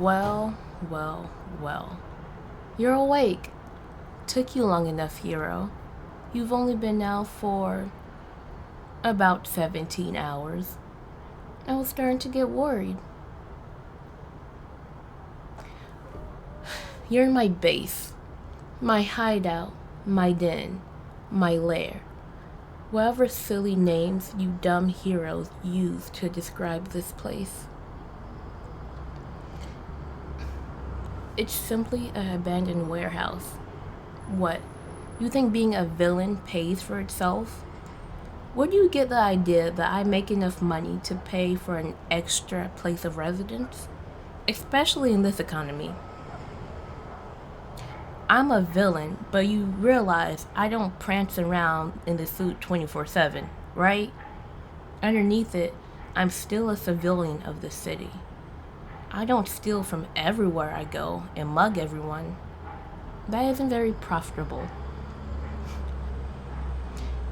Well, well, well. You're awake. Took you long enough, hero. You've only been out for about 17 hours. I was starting to get worried. You're my base, my hideout, my den, my lair. Whatever silly names you dumb heroes use to describe this place. It's simply an abandoned warehouse. What? You think being a villain pays for itself? Where do you get the idea that I make enough money to pay for an extra place of residence? Especially in this economy. I'm a villain, but you realize I don't prance around in the suit 24/7, right? Underneath it, I'm still a civilian of the city. I don't steal from everywhere I go and mug everyone. That isn't very profitable.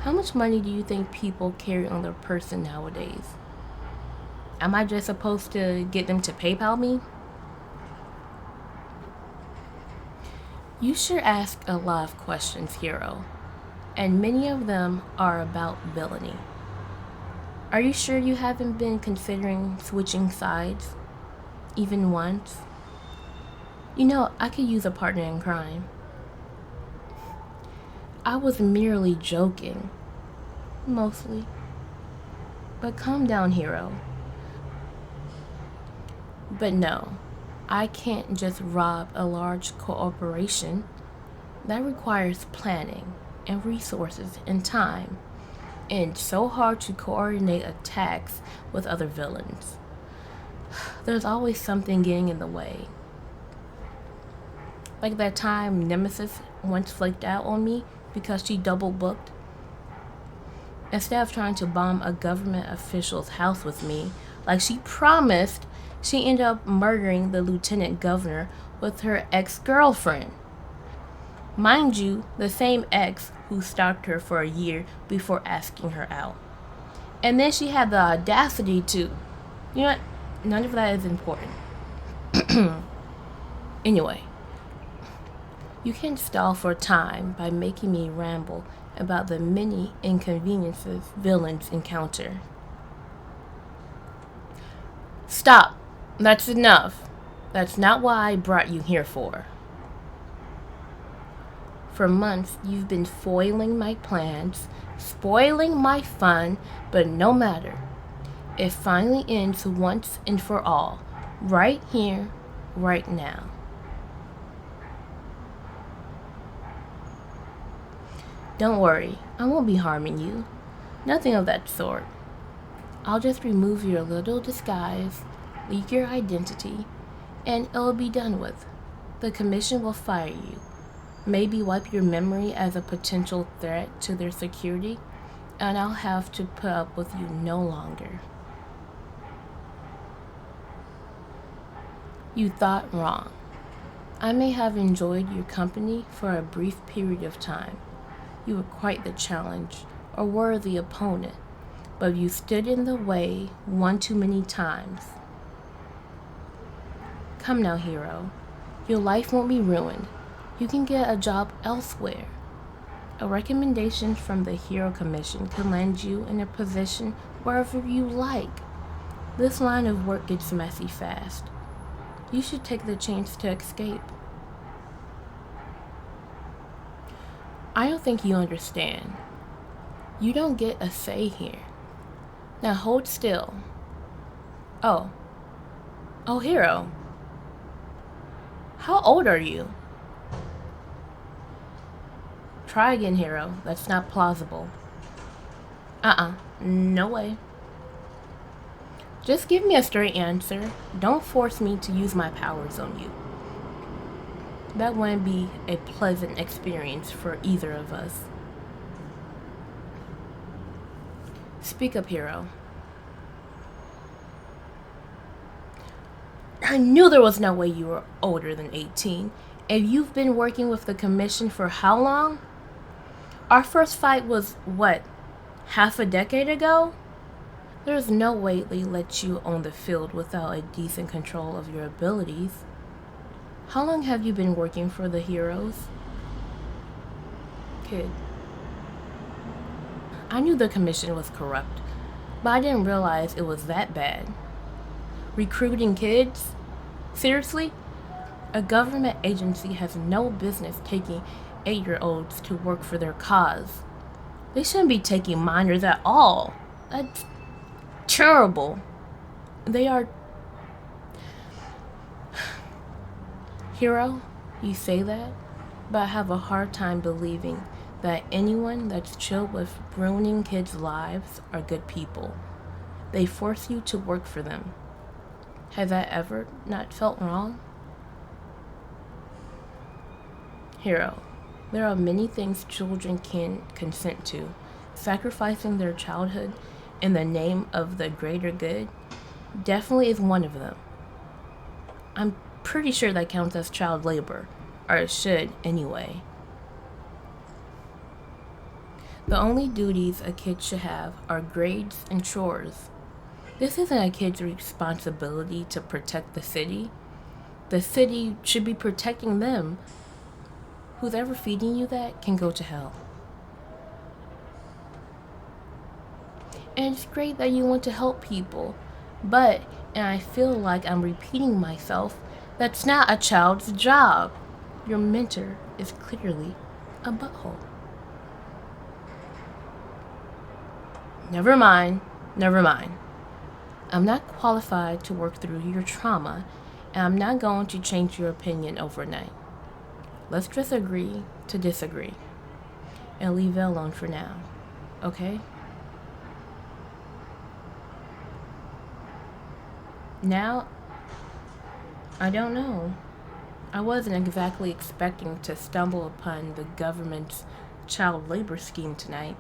How much money do you think people carry on their person nowadays? Am I just supposed to get them to PayPal me? You sure ask a lot of questions, hero, and many of them are about villainy. Are you sure you haven't been considering switching sides? Even once? You know, I could use a partner in crime. I was merely joking. Mostly. But calm down, hero. But no, I can't just rob a large corporation. That requires planning and resources and time. And it's so hard to coordinate attacks with other villains. There's always something getting in the way. Like that time Nemesis once flaked out on me because she double booked. Instead of trying to bomb a government official's house with me, like she promised, she ended up murdering the lieutenant governor with her ex-girlfriend. Mind you, the same ex who stalked her for a year before asking her out. And then she had the audacity to, you know what? None of that is important. Anyway, you can stall for time by making me ramble about the many inconveniences villains encounter. Stop. That's enough. That's not what I brought you here for. For months, you've been foiling my plans, spoiling my fun, but no matter. It finally ends once and for all, right here, right now. Don't worry, I won't be harming you. Nothing of that sort. I'll just remove your little disguise, leak your identity, and it'll be done with. The commission will fire you. Maybe wipe your memory as a potential threat to their security, and I'll have to put up with you no longer. You thought wrong. I may have enjoyed your company for a brief period of time. You were quite the challenge, a worthy opponent, but you stood in the way one too many times. Come now, hero. Your life won't be ruined. You can get a job elsewhere. A recommendation from the Hero Commission can land you in a position wherever you like. This line of work gets messy fast. You should take the chance to escape. I don't think you understand. You don't get a say here. Now hold still. Oh, hero. How old are you? Try again, hero. That's not plausible. No way. Just give me a straight answer. Don't force me to use my powers on you. That wouldn't be a pleasant experience for either of us. Speak up, hero. I knew there was no way you were older than 18. And you've been working with the commission for how long? Our first fight was, what, half a decade ago? There's no way they let you on the field without a decent control of your abilities. How long have you been working for the heroes? Kid. I knew the commission was corrupt, but I didn't realize it was that bad. Recruiting kids? Seriously? A government agency has no business taking 8-year-olds to work for their cause. They shouldn't be taking minors at all. That's terrible. They are... Hero, you say that, but I have a hard time believing that anyone that's chill with ruining kids' lives are good people. They force you to work for them. Has that ever not felt wrong? Hero, there are many things children can consent to. Sacrificing their childhood in the name of the greater good definitely is one of them. I'm pretty sure that counts as child labor, or it should anyway. The only duties a kid should have are grades and chores. This isn't a kid's responsibility to protect the city. The city should be protecting them. Who's ever feeding you that can go to hell. And it's great that you want to help people, but, and I feel like I'm repeating myself, that's not a child's job. Your mentor is clearly a butthole. Never mind. I'm not qualified to work through your trauma, and I'm not going to change your opinion overnight. Let's just agree to disagree and leave it alone for now, okay? Now, I don't know. I wasn't exactly expecting to stumble upon the government's child labor scheme tonight.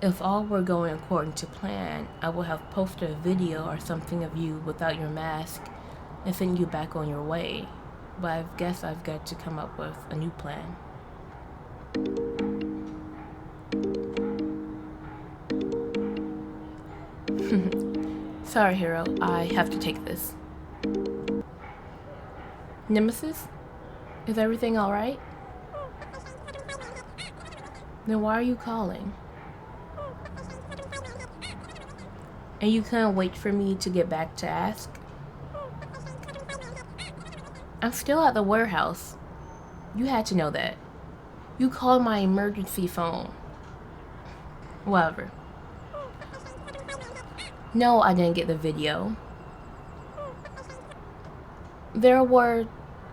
If all were going according to plan, I would have posted a video or something of you without your mask and sent you back on your way. But I guess I've got to come up with a new plan. Sorry, Hero. I have to take this. Nemesis? Is everything alright? Then why are you calling? And you couldn't wait for me to get back to ask? I'm still at the warehouse. You had to know that. You called my emergency phone. Whatever. No, I didn't get the video. There were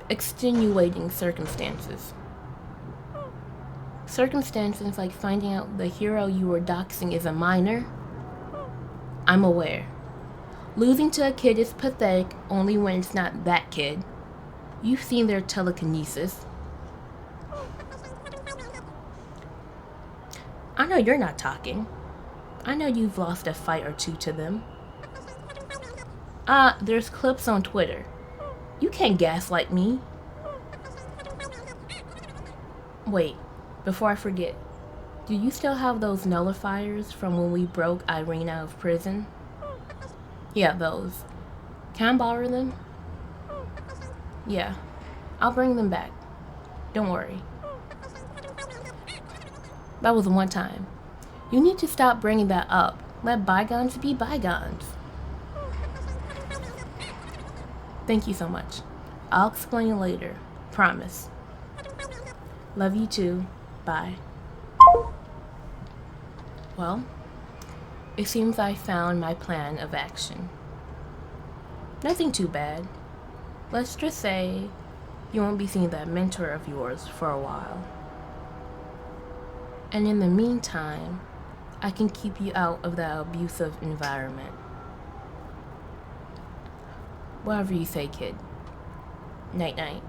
extenuating circumstances. Circumstances like finding out the hero you were doxing is a minor. I'm aware. Losing to a kid is pathetic only when it's not that kid. You've seen their telekinesis. I know you're not talking. I know you've lost a fight or two to them. There's clips on Twitter. You can't gaslight me. Wait, before I forget, do you still have those nullifiers from when we broke Irene out of prison? Yeah, those. Can I borrow them? Yeah, I'll bring them back. Don't worry. That was one time. You need to stop bringing that up. Let bygones be bygones. Thank you so much. I'll explain later. Promise. Love you too. Bye. Well, it seems I found my plan of action. Nothing too bad. Let's just say you won't be seeing that mentor of yours for a while. And in the meantime, I can keep you out of that abusive environment. Whatever you say, kid. Night-night.